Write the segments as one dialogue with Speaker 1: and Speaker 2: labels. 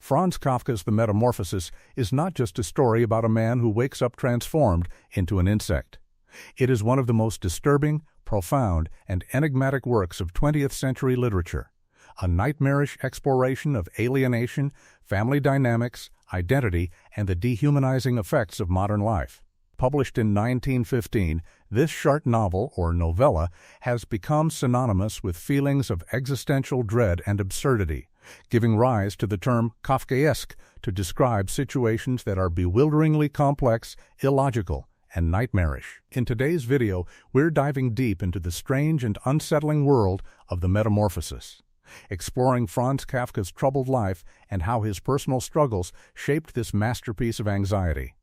Speaker 1: Franz Kafka's The Metamorphosis is not just a story about a man who wakes up transformed into an insect. It is one of the most disturbing, profound, and enigmatic works of 20th century literature, a nightmarish exploration of alienation, family dynamics, identity, and the dehumanizing effects of modern life. Published in 1915, this short novel, or novella, has become synonymous with feelings of existential dread and absurdity, giving rise to the term Kafkaesque to describe situations that are bewilderingly complex, illogical, and nightmarish. In today's video, we're diving deep into the strange and unsettling world of The Metamorphosis, exploring Franz Kafka's troubled life and how his personal struggles shaped this masterpiece of anxiety,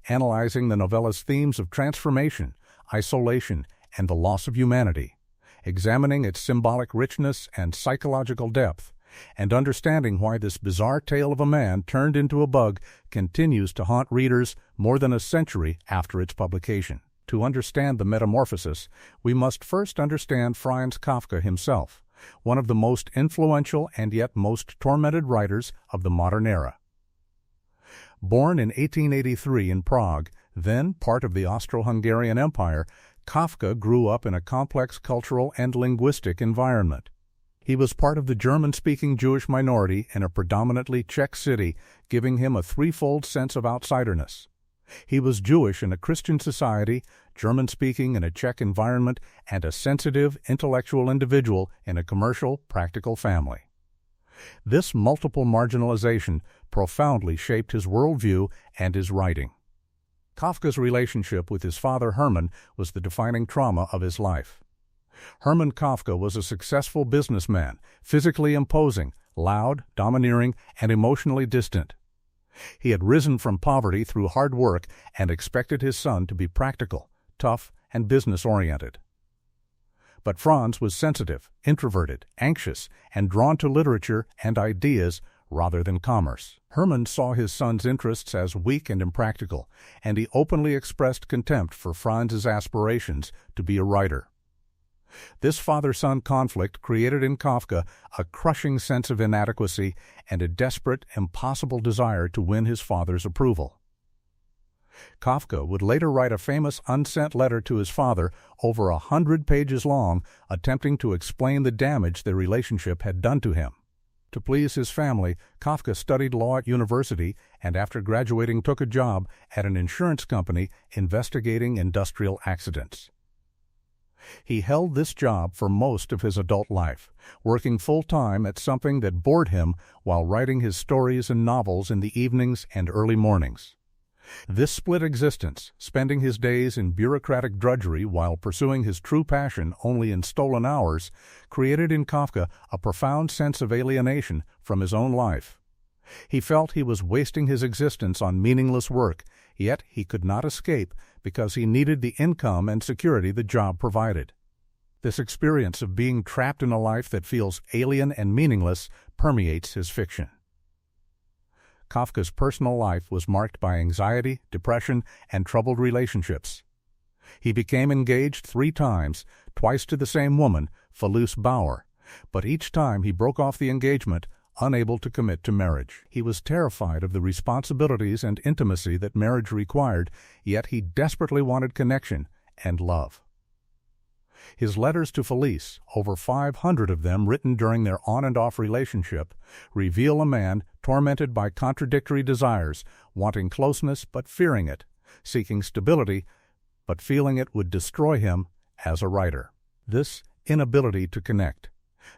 Speaker 1: analyzing the novella's themes of transformation, isolation, and the loss of humanity, examining its symbolic richness and psychological depth, and understanding why this bizarre tale of a man turned into a bug continues to haunt readers more than a century after its publication. To understand The Metamorphosis, we must first understand Franz Kafka himself, one of the most influential and yet most tormented writers of the modern era. Born in 1883 in Prague, then part of the Austro-Hungarian Empire, Kafka grew up in a complex cultural and linguistic environment. He was part of the German-speaking Jewish minority in a predominantly Czech city, giving him a threefold sense of outsiderness. He was Jewish in a Christian society, German-speaking in a Czech environment, and a sensitive, intellectual individual in a commercial, practical family. This multiple marginalization profoundly shaped his worldview and his writing. Kafka's relationship with his father Hermann was the defining trauma of his life. Hermann Kafka was a successful businessman, physically imposing, loud, domineering, and emotionally distant. He had risen from poverty through hard work and expected his son to be practical, tough, and business-oriented. But Franz was sensitive, introverted, anxious, and drawn to literature and ideas rather than commerce. Hermann saw his son's interests as weak and impractical, and he openly expressed contempt for Franz's aspirations to be a writer. This father-son conflict created in Kafka a crushing sense of inadequacy and a desperate, impossible desire to win his father's approval. Kafka would later write a famous unsent letter to his father, over 100 pages long, attempting to explain the damage their relationship had done to him. To please his family, Kafka studied law at university and after graduating took a job at an insurance company investigating industrial accidents. He held this job for most of his adult life, working full-time at something that bored him while writing his stories and novels in the evenings and early mornings. This split existence, spending his days in bureaucratic drudgery while pursuing his true passion only in stolen hours, created in Kafka a profound sense of alienation from his own life. He felt he was wasting his existence on meaningless work, yet he could not escape because he needed the income and security the job provided. This experience of being trapped in a life that feels alien and meaningless permeates his fiction. Kafka's personal life was marked by anxiety, depression, and troubled relationships. He became engaged 3 times, twice to the same woman, Felice Bauer, but each time he broke off the engagement, unable to commit to marriage. He was terrified of the responsibilities and intimacy that marriage required, yet he desperately wanted connection and love. His letters to Felice, over 500 of them written during their on-and-off relationship, reveal a man tormented by contradictory desires, wanting closeness but fearing it, seeking stability but feeling it would destroy him as a writer. This inability to connect,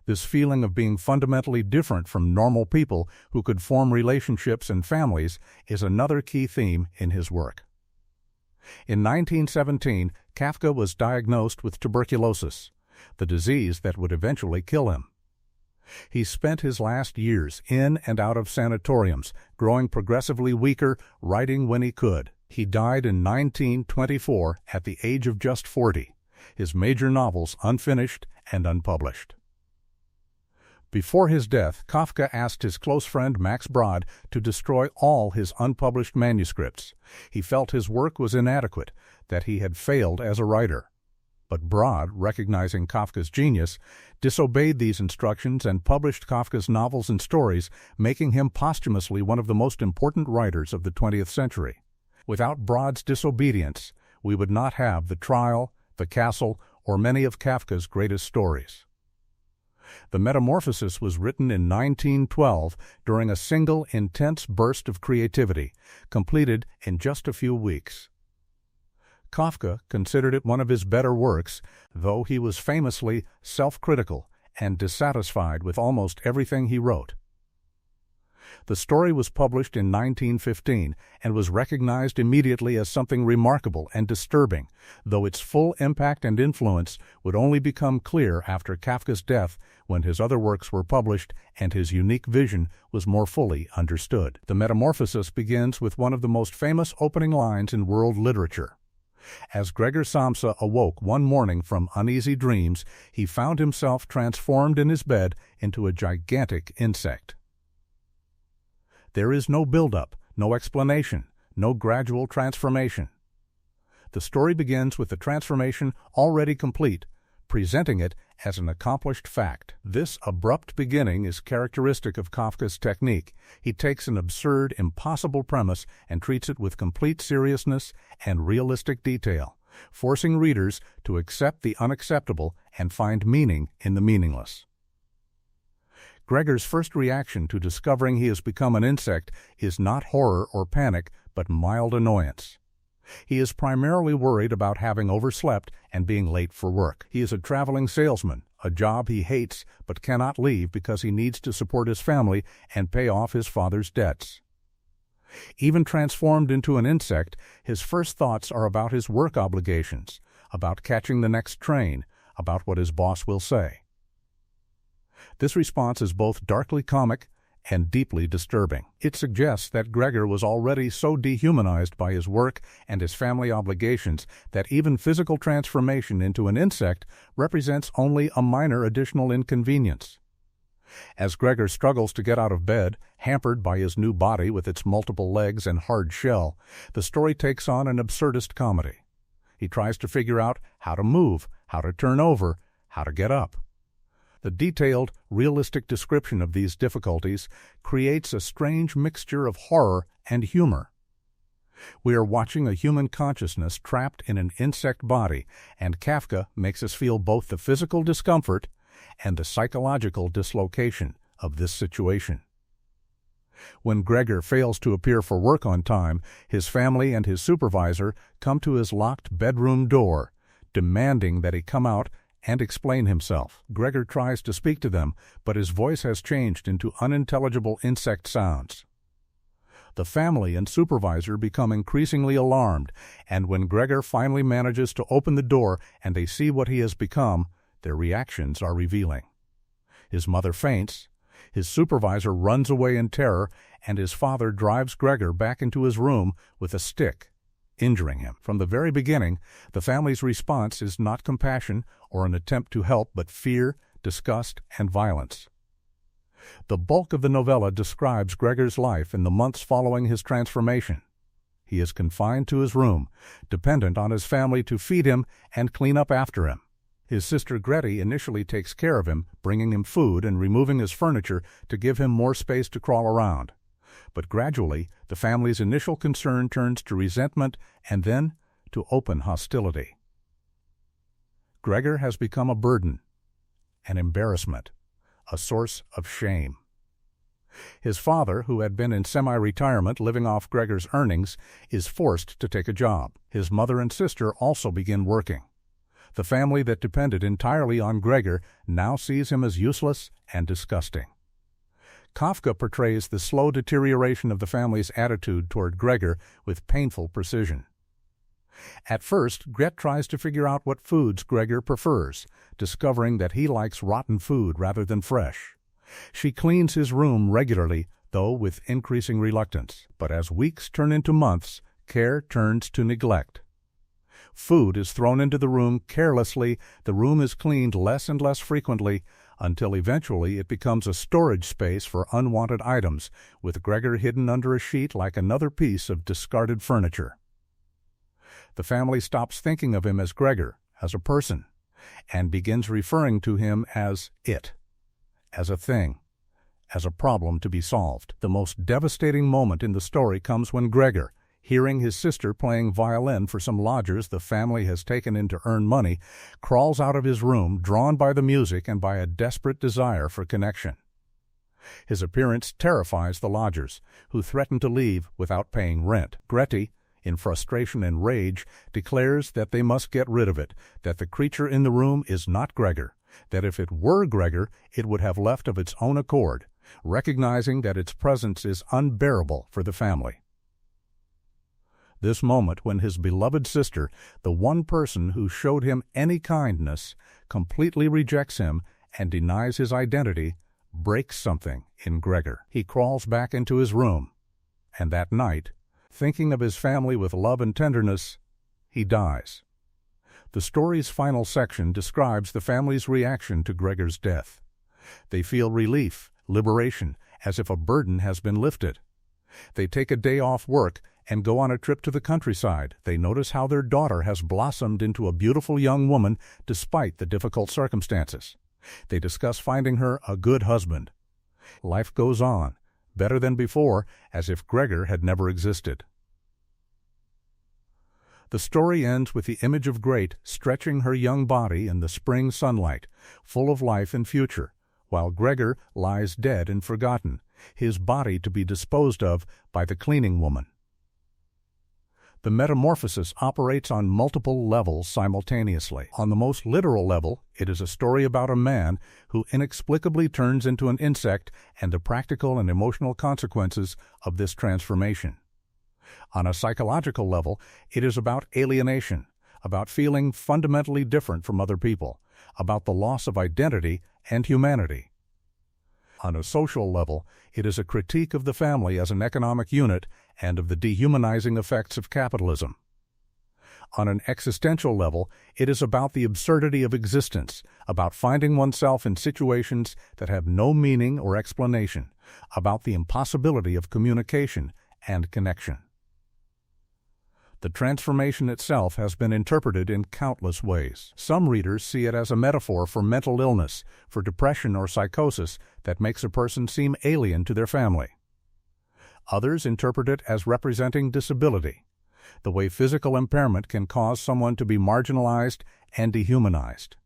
Speaker 1: this feeling of being fundamentally different from normal people who could form relationships and families, is another key theme in his work. In 1917, Kafka was diagnosed with tuberculosis, the disease that would eventually kill him. He spent his last years in and out of sanatoriums, growing progressively weaker, writing when he could. He died in 1924 at the age of just 40, his major novels unfinished and unpublished. Before his death, Kafka asked his close friend Max Brod to destroy all his unpublished manuscripts. He felt his work was inadequate, that he had failed as a writer. But Brod, recognizing Kafka's genius, disobeyed these instructions and published Kafka's novels and stories, making him posthumously one of the most important writers of the 20th century. Without Brod's disobedience, we would not have The Trial, The Castle, or many of Kafka's greatest stories. The Metamorphosis was written in 1912 during a single intense burst of creativity, completed in just a few weeks. Kafka considered it one of his better works, though he was famously self-critical and dissatisfied with almost everything he wrote. The story was published in 1915 and was recognized immediately as something remarkable and disturbing, though its full impact and influence would only become clear after Kafka's death, when his other works were published and his unique vision was more fully understood. The Metamorphosis begins with one of the most famous opening lines in world literature. As Gregor Samsa awoke one morning from uneasy dreams, he found himself transformed in his bed into a gigantic insect. There is no build-up, no explanation, no gradual transformation. The story begins with the transformation already complete, presenting it as an accomplished fact. This abrupt beginning is characteristic of Kafka's technique. He takes an absurd, impossible premise and treats it with complete seriousness and realistic detail, forcing readers to accept the unacceptable and find meaning in the meaningless. Gregor's first reaction to discovering he has become an insect is not horror or panic, but mild annoyance. He is primarily worried about having overslept and being late for work. He is a traveling salesman, a job he hates but cannot leave because he needs to support his family and pay off his father's debts. Even transformed into an insect, his first thoughts are about his work obligations, about catching the next train, about what his boss will say. This response is both darkly comic and deeply disturbing. It suggests that Gregor was already so dehumanized by his work and his family obligations that even physical transformation into an insect represents only a minor additional inconvenience. As Gregor struggles to get out of bed, hampered by his new body with its multiple legs and hard shell, the story takes on an absurdist comedy. He tries to figure out how to move, how to turn over, how to get up. The detailed, realistic description of these difficulties creates a strange mixture of horror and humor. We are watching a human consciousness trapped in an insect body, and Kafka makes us feel both the physical discomfort and the psychological dislocation of this situation. When Gregor fails to appear for work on time, his family and his supervisor come to his locked bedroom door, demanding that he come out and explain himself. Gregor tries to speak to them, but his voice has changed into unintelligible insect sounds. The family and supervisor become increasingly alarmed, and when Gregor finally manages to open the door and they see what he has become, their reactions are revealing. His mother faints, his supervisor runs away in terror, and his father drives Gregor back into his room with a stick, injuring him. From the very beginning, the family's response is not compassion or an attempt to help, but fear, disgust, and violence. The bulk of the novella describes Gregor's life in the months following his transformation. He is confined to his room, dependent on his family to feed him and clean up after him. His sister Grete initially takes care of him, bringing him food and removing his furniture to give him more space to crawl around. But gradually, the family's initial concern turns to resentment and then to open hostility. Gregor has become a burden, an embarrassment, a source of shame. His father, who had been in semi-retirement living off Gregor's earnings, is forced to take a job. His mother and sister also begin working. The family that depended entirely on Gregor now sees him as useless and disgusting. Kafka portrays the slow deterioration of the family's attitude toward Gregor with painful precision. At first, Grete tries to figure out what foods Gregor prefers, discovering that he likes rotten food rather than fresh. She cleans his room regularly, though with increasing reluctance. But as weeks turn into months, care turns to neglect. Food is thrown into the room carelessly, the room is cleaned less and less frequently, until eventually it becomes a storage space for unwanted items, with Gregor hidden under a sheet like another piece of discarded furniture. The family stops thinking of him as Gregor, as a person. and begins referring to him as it, as a thing, as a problem to be solved. The most devastating moment in the story comes when Gregor, hearing his sister playing violin for some lodgers the family has taken in to earn money, crawls out of his room, drawn by the music and by a desperate desire for connection. His appearance terrifies the lodgers, who threaten to leave without paying rent. Gretty, in frustration and rage, declares that they must get rid of it, that the creature in the room is not Gregor, that if it were Gregor, it would have left of its own accord, recognizing that its presence is unbearable for the family. This moment when his beloved sister, the one person who showed him any kindness, completely rejects him and denies his identity, breaks something in Gregor. He crawls back into his room, and that night, thinking of his family with love and tenderness, he dies. The story's final section describes the family's reaction to Gregor's death. They feel relief, liberation, as if a burden has been lifted. They take a day off work and go on a trip to the countryside. They notice how their daughter has blossomed into a beautiful young woman despite the difficult circumstances. They discuss finding her a good husband. Life goes on, better than before, as if Gregor had never existed. The story ends with the image of Great stretching her young body in the spring sunlight, full of life and future, while Gregor lies dead and forgotten, his body to be disposed of by the cleaning woman. The Metamorphosis operates on multiple levels simultaneously. On the most literal level, it is a story about a man who inexplicably turns into an insect and the practical and emotional consequences of this transformation. On a psychological level, it is about alienation, about feeling fundamentally different from other people, about the loss of identity and humanity. On a social level, it is a critique of the family as an economic unit and of the dehumanizing effects of capitalism. On an existential level, it is about the absurdity of existence, about finding oneself in situations that have no meaning or explanation, about the impossibility of communication and connection. The transformation itself has been interpreted in countless ways. Some readers see it as a metaphor for mental illness, for depression or psychosis that makes a person seem alien to their family. Others interpret it as representing disability, the way physical impairment can cause someone to be marginalized and dehumanized.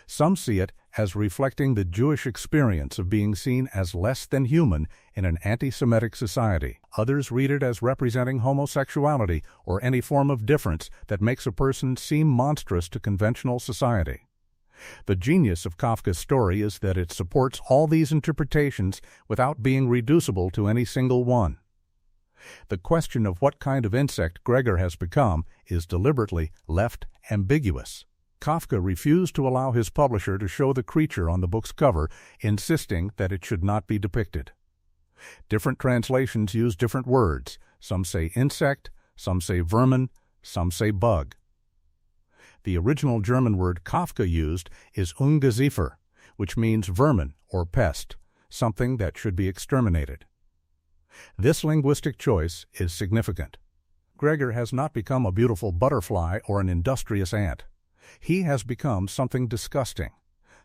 Speaker 1: Some see it as reflecting the Jewish experience of being seen as less than human in an anti-Semitic society. Others read it as representing homosexuality or any form of difference that makes a person seem monstrous to conventional society. The genius of Kafka's story is that it supports all these interpretations without being reducible to any single one. The question of what kind of insect Gregor has become is deliberately left ambiguous. Kafka refused to allow his publisher to show the creature on the book's cover, insisting that it should not be depicted. Different translations use different words. Some say insect, some say vermin, some say bug. The original German word Kafka used is Ungeziefer, which means vermin or pest, something that should be exterminated. This linguistic choice is significant. Gregor has not become a beautiful butterfly or an industrious ant. He has become something disgusting,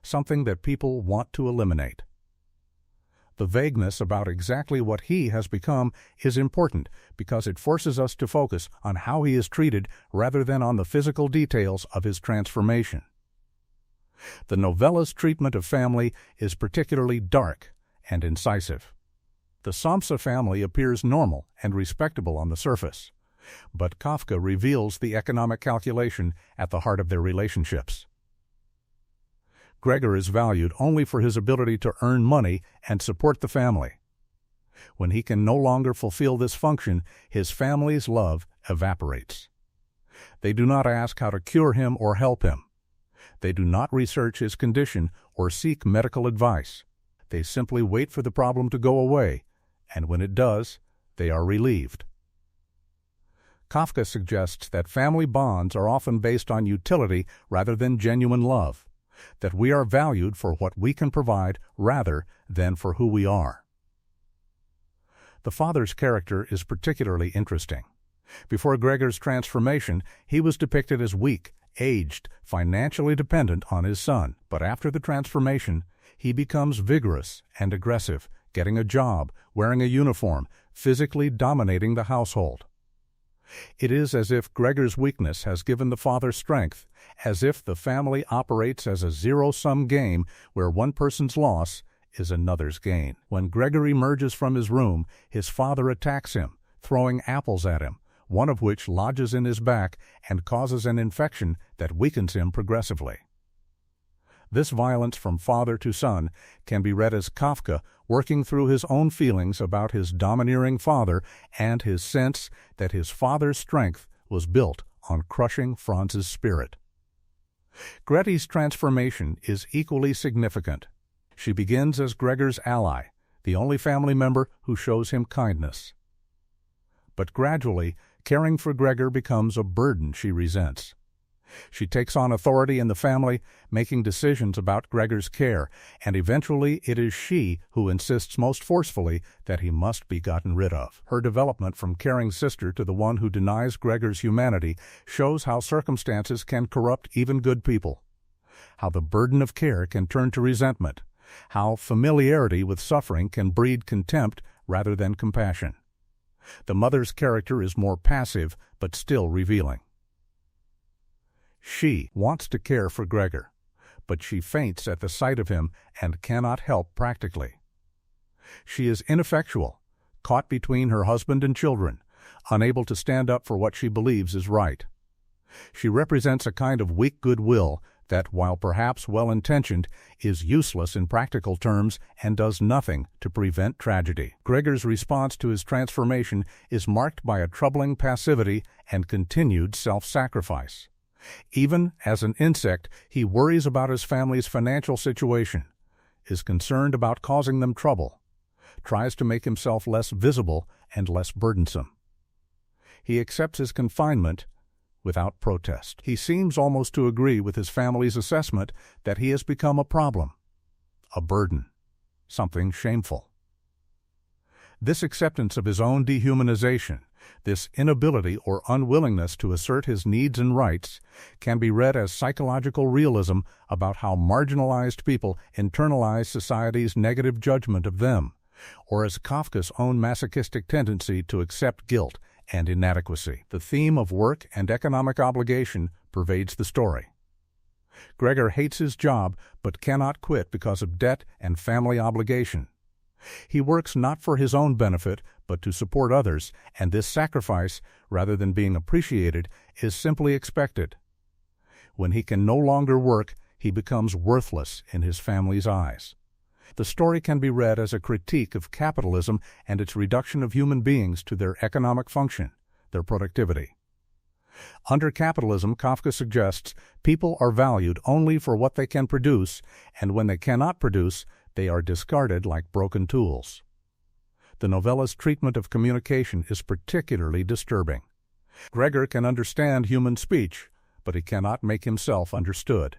Speaker 1: something that people want to eliminate. The vagueness about exactly what he has become is important because it forces us to focus on how he is treated rather than on the physical details of his transformation. The novella's treatment of family is particularly dark and incisive. The Samsa family appears normal and respectable on the surface, but Kafka reveals the economic calculation at the heart of their relationships. Gregor is valued only for his ability to earn money and support the family. When he can no longer fulfill this function, his family's love evaporates. They do not ask how to cure him or help him. They do not research his condition or seek medical advice. They simply wait for the problem to go away, and when it does, they are relieved. Kafka suggests that family bonds are often based on utility rather than genuine love, that we are valued for what we can provide rather than for who we are. The father's character is particularly interesting. Before Gregor's transformation, he was depicted as weak aged, financially dependent on his son. But after the transformation, he becomes vigorous and aggressive, getting a job, wearing a uniform, physically dominating the household. It is as if Gregor's weakness has given the father strength, as if the family operates as a zero-sum game where one person's loss is another's gain. When Gregor emerges from his room, his father attacks him, throwing apples at him, one of which lodges in his back and causes an infection that weakens him progressively. This violence from father to son can be read as Kafka working through his own feelings about his domineering father and his sense that his father's strength was built on crushing Franz's spirit. Gretti's transformation is equally significant. She begins as Gregor's ally, the only family member who shows him kindness. But gradually, caring for Gregor becomes a burden she resents. She takes on authority in the family, making decisions about Gregor's care, and eventually it is she who insists most forcefully that he must be gotten rid of. Her development from caring sister to the one who denies Gregor's humanity shows how circumstances can corrupt even good people, how the burden of care can turn to resentment, how familiarity with suffering can breed contempt rather than compassion. The mother's character is more passive, but still revealing. She wants to care for Gregor, but she faints at the sight of him and cannot help practically. She is ineffectual, caught between her husband and children, unable to stand up for what she believes is right. She represents a kind of weak goodwill that, while perhaps well-intentioned, is useless in practical terms and does nothing to prevent tragedy. Gregor's response to his transformation is marked by a troubling passivity and continued self-sacrifice. Even as an insect, he worries about his family's financial situation, is concerned about causing them trouble, tries to make himself less visible and less burdensome. He accepts his confinement without protest. He seems almost to agree with his family's assessment that he has become a problem, a burden, something shameful. This acceptance of his own dehumanization, this inability or unwillingness to assert his needs and rights, can be read as psychological realism about how marginalized people internalize society's negative judgment of them, or as Kafka's own masochistic tendency to accept guilt and inadequacy. The theme of work and economic obligation pervades the story. Gregor hates his job but cannot quit because of debt and family obligation. He works not for his own benefit, but to support others, and this sacrifice, rather than being appreciated, is simply expected. When he can no longer work, he becomes worthless in his family's eyes. The story can be read as a critique of capitalism and its reduction of human beings to their economic function, their productivity. Under capitalism, Kafka suggests, people are valued only for what they can produce, and when they cannot produce, they are discarded like broken tools. The novella's treatment of communication is particularly disturbing. Gregor can understand human speech, but he cannot make himself understood.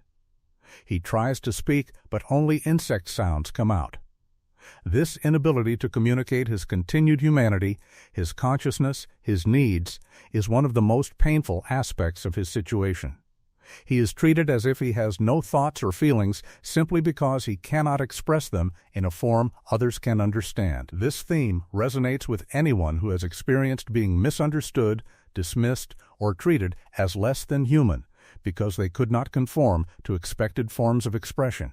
Speaker 1: He tries to speak, but only insect sounds come out. This inability to communicate his continued humanity, his consciousness, his needs, is one of the most painful aspects of his situation. He is treated as if he has no thoughts or feelings simply because he cannot express them in a form others can understand. This theme resonates with anyone who has experienced being misunderstood, dismissed, or treated as less than human because they could not conform to expected forms of expression.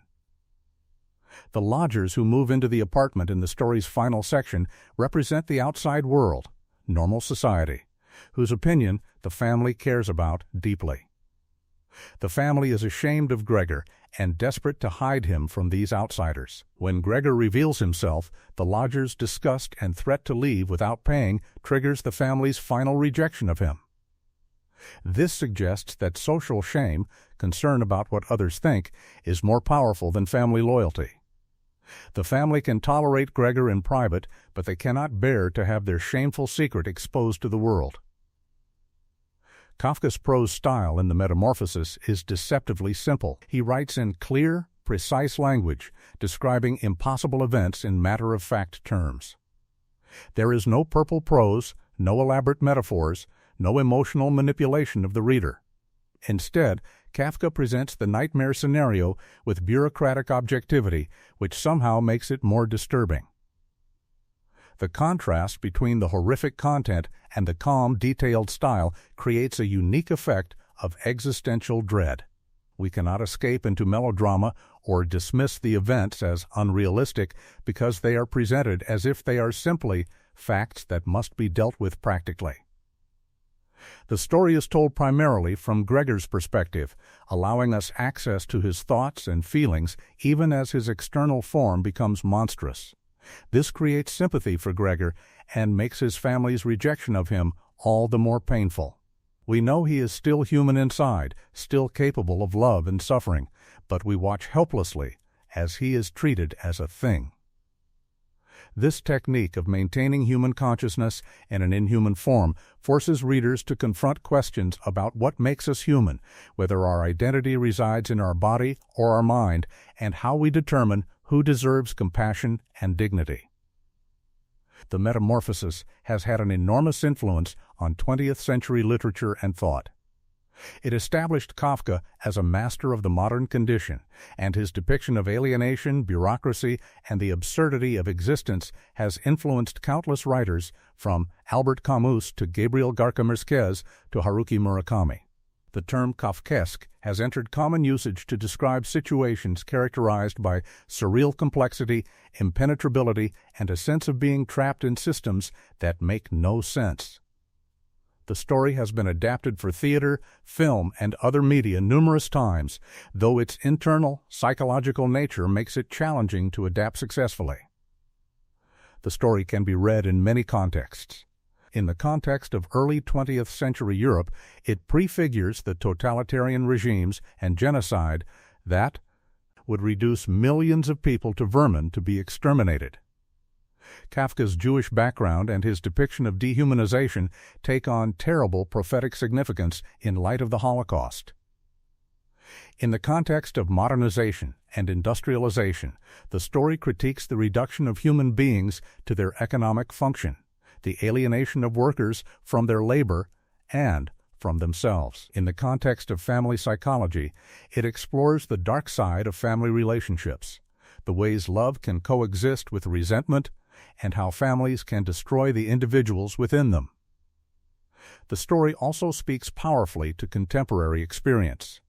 Speaker 1: The lodgers who move into the apartment in the story's final section represent the outside world, normal society, whose opinion the family cares about deeply. The family is ashamed of Gregor and desperate to hide him from these outsiders. When Gregor reveals himself, the lodgers' disgust and threat to leave without paying triggers the family's final rejection of him. This suggests that social shame, concern about what others think, is more powerful than family loyalty. The family can tolerate Gregor in private, but they cannot bear to have their shameful secret exposed to the world. Kafka's prose style in the Metamorphosis is deceptively simple. He writes in clear, precise language, describing impossible events in matter-of-fact terms. There is no purple prose, no elaborate metaphors, no emotional manipulation of the reader. Instead, Kafka presents the nightmare scenario with bureaucratic objectivity, which somehow makes it more disturbing. The contrast between the horrific content and the calm, detailed style creates a unique effect of existential dread. We cannot escape into melodrama or dismiss the events as unrealistic because they are presented as if they are simply facts that must be dealt with practically. The story is told primarily from Gregor's perspective, allowing us access to his thoughts and feelings even as his external form becomes monstrous. This creates sympathy for Gregor and makes his family's rejection of him all the more painful. We know he is still human inside, still capable of love and suffering, but we watch helplessly as he is treated as a thing. This technique of maintaining human consciousness in an inhuman form forces readers to confront questions about what makes us human, whether our identity resides in our body or our mind, and how we determine who deserves compassion and dignity. The Metamorphosis has had an enormous influence on 20th century literature and thought. It established Kafka as a master of the modern condition, and his depiction of alienation, bureaucracy, and the absurdity of existence has influenced countless writers, from Albert Camus to Gabriel García Márquez to Haruki Murakami. The term Kafkaesque has entered common usage to describe situations characterized by surreal complexity, impenetrability, and a sense of being trapped in systems that make no sense. The story has been adapted for theater, film, and other media numerous times, though its internal, psychological nature makes it challenging to adapt successfully. The story can be read in many contexts. In the context of early 20th century Europe, it prefigures the totalitarian regimes and genocide that would reduce millions of people to vermin to be exterminated. Kafka's Jewish background and his depiction of dehumanization take on terrible prophetic significance in light of the Holocaust. In the context of modernization and industrialization, the story critiques the reduction of human beings to their economic function, the alienation of workers from their labor and from themselves. In the context of family psychology, it explores the dark side of family relationships, the ways love can coexist with resentment, and how families can destroy the individuals within them. The story also speaks powerfully to contemporary experience.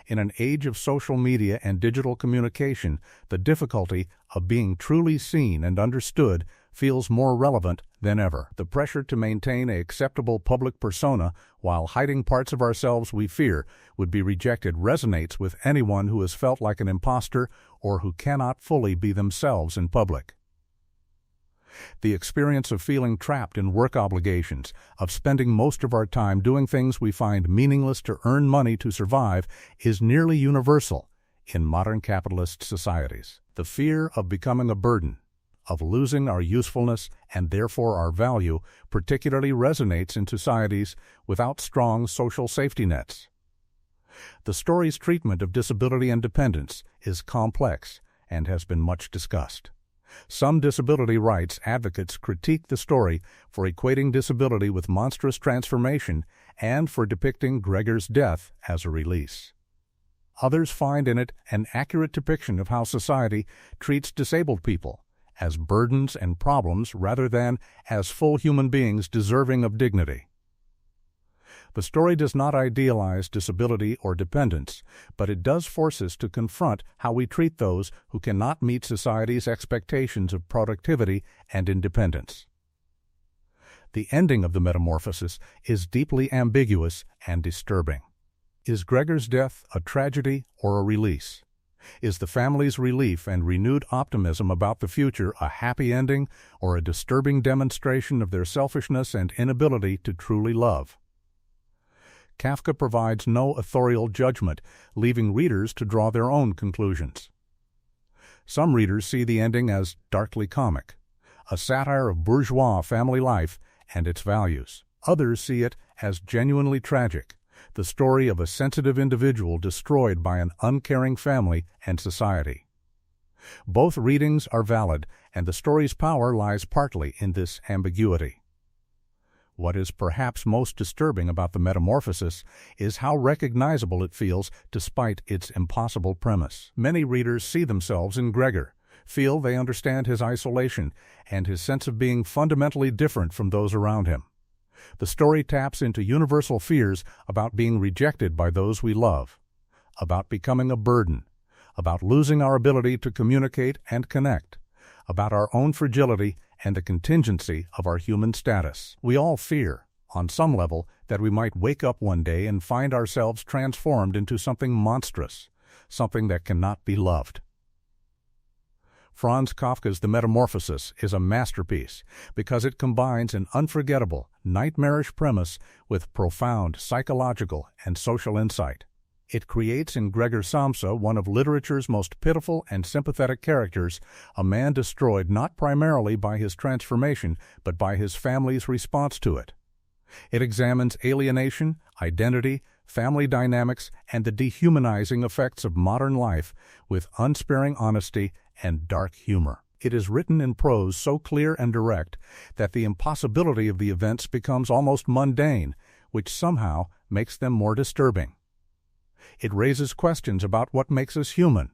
Speaker 1: In an age of social media and digital communication, the difficulty of being truly seen and understood feels more relevant than ever. The pressure to maintain an acceptable public persona while hiding parts of ourselves we fear would be rejected resonates with anyone who has felt like an imposter or who cannot fully be themselves in public. The experience of feeling trapped in work obligations, of spending most of our time doing things we find meaningless to earn money to survive, is nearly universal in modern capitalist societies. The fear of becoming a burden, of losing our usefulness and therefore our value, particularly resonates in societies without strong social safety nets. The story's treatment of disability and dependence is complex and has been much discussed. Some disability rights advocates critique the story for equating disability with monstrous transformation and for depicting Gregor's death as a release. Others find in it an accurate depiction of how society treats disabled people as burdens and problems rather than as full human beings deserving of dignity. The story does not idealize disability or dependence, but it does force us to confront how we treat those who cannot meet society's expectations of productivity and independence. The ending of the Metamorphosis is deeply ambiguous and disturbing. Is Gregor's death a tragedy or a release? Is the family's relief and renewed optimism about the future a happy ending or a disturbing demonstration of their selfishness and inability to truly love? Kafka provides no authorial judgment, leaving readers to draw their own conclusions. Some readers see the ending as darkly comic, a satire of bourgeois family life and its values. Others see it as genuinely tragic, the story of a sensitive individual destroyed by an uncaring family and society. Both readings are valid, and the story's power lies partly in this ambiguity. What is perhaps most disturbing about the Metamorphosis is how recognizable it feels despite its impossible premise. Many readers see themselves in Gregor, feel they understand his isolation and his sense of being fundamentally different from those around him. The story taps into universal fears about being rejected by those we love, about becoming a burden, about losing our ability to communicate and connect, about our own fragility and the contingency of our human status. We all fear, on some level, that we might wake up one day and find ourselves transformed into something monstrous, something that cannot be loved. Franz Kafka's The Metamorphosis is a masterpiece because it combines an unforgettable, nightmarish premise with profound psychological and social insight. It creates in Gregor Samsa one of literature's most pitiful and sympathetic characters, a man destroyed not primarily by his transformation, but by his family's response to it. It examines alienation, identity, family dynamics, and the dehumanizing effects of modern life with unsparing honesty and dark humor. It is written in prose so clear and direct that the impossibility of the events becomes almost mundane, which somehow makes them more disturbing. It raises questions about what makes us human,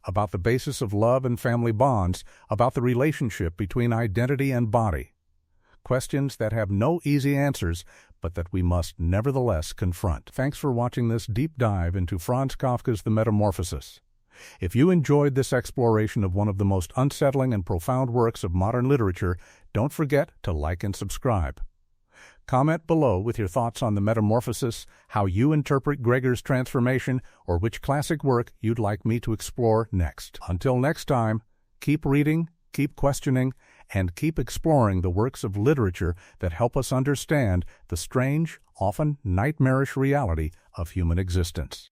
Speaker 1: about the basis of love and family bonds, about the relationship between identity and body. Questions that have no easy answers, but that we must nevertheless confront. Thanks for watching this deep dive into Franz Kafka's The Metamorphosis. If you enjoyed this exploration of one of the most unsettling and profound works of modern literature, don't forget to like and subscribe. Comment below with your thoughts on The Metamorphosis, how you interpret Gregor's transformation, or which classic work you'd like me to explore next. Until next time, keep reading, keep questioning, and keep exploring the works of literature that help us understand the strange, often nightmarish reality of human existence.